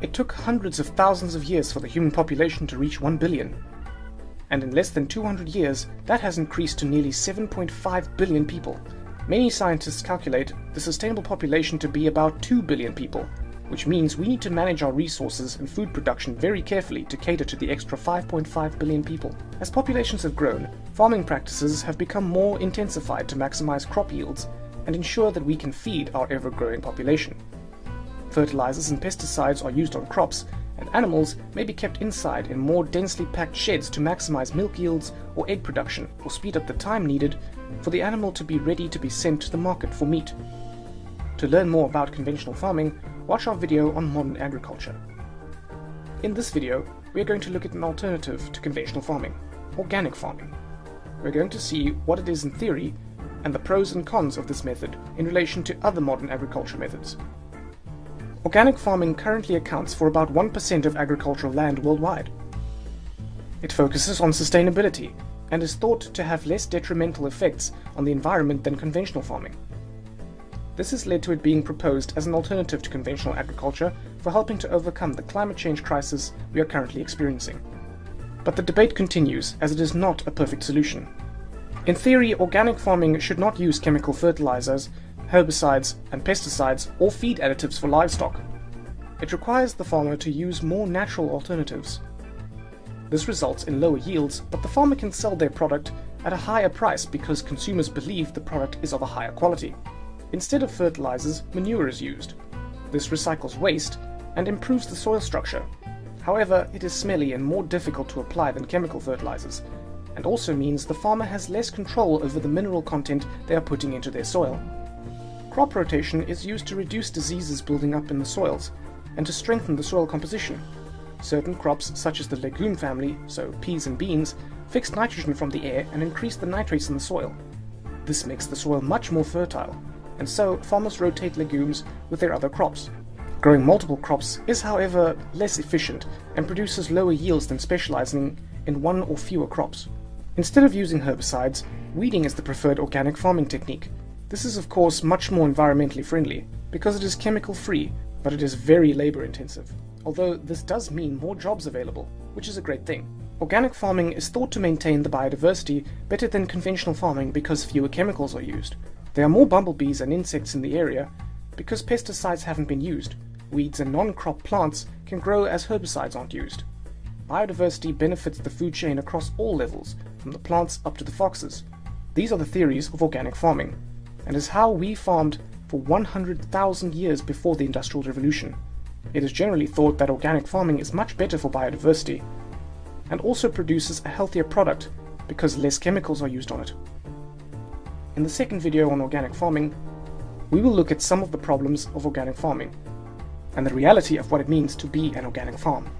It took hundreds of thousands of years for the human population to reach 1 billion. And in less than 200 years, that has increased to nearly 7.5 billion people. Many scientists calculate the sustainable population to be about 2 billion people, which means we need to manage our resources and food production very carefully to cater to the extra 5.5 billion people. As populations have grown, farming practices have become more intensified to maximize crop yields and ensure that we can feed our ever-growing population. Fertilizers and pesticides are used on crops, and animals may be kept inside in more densely packed sheds to maximize milk yields or egg production, or speed up the time needed for the animal to be ready to be sent to the market for meat. To learn more about conventional farming, watch our video on modern agriculture. In this video, we are going to look at an alternative to conventional farming, organic farming. We're going to see what it is in theory and the pros and cons of this method in relation to other modern agriculture methods. Organic farming currently accounts for about 1% of agricultural land worldwide. It focuses on sustainability and is thought to have less detrimental effects on the environment than conventional farming. This has led to it being proposed as an alternative to conventional agriculture for helping to overcome the climate change crisis we are currently experiencing. But the debate continues, as it is not a perfect solution. In theory, organic farming should not use chemical fertilizers, herbicides and pesticides, or feed additives for livestock. It requires the farmer to use more natural alternatives. This results in lower yields, but the farmer can sell their product at a higher price because consumers believe the product is of a higher quality. Instead of fertilizers, manure is used. This recycles waste and improves the soil structure. However, it is smelly and more difficult to apply than chemical fertilizers, and also means the farmer has less control over the mineral content they are putting into their soil. Crop rotation is used to reduce diseases building up in the soils and to strengthen the soil composition. Certain crops, such as the legume family, so peas and beans, fix nitrogen from the air and increase the nitrates in the soil. This makes the soil much more fertile, and so farmers rotate legumes with their other crops. Growing multiple crops is, however, less efficient and produces lower yields than specializing in one or fewer crops. Instead of using herbicides, weeding is the preferred organic farming technique. This is of course much more environmentally friendly because it is chemical free, but it is very labor intensive. Although this does mean more jobs available, which is a great thing. Organic farming is thought to maintain the biodiversity better than conventional farming because fewer chemicals are used. There are more bumblebees and insects in the area because pesticides haven't been used. Weeds and non-crop plants can grow as herbicides aren't used. Biodiversity benefits the food chain across all levels, from the plants up to the foxes. These are the theories of organic farming, and is how we farmed for 100,000 years before the Industrial Revolution. It is generally thought that organic farming is much better for biodiversity, and also produces a healthier product because less chemicals are used on it. In the second video on organic farming, we will look at some of the problems of organic farming, and the reality of what it means to be an organic farm.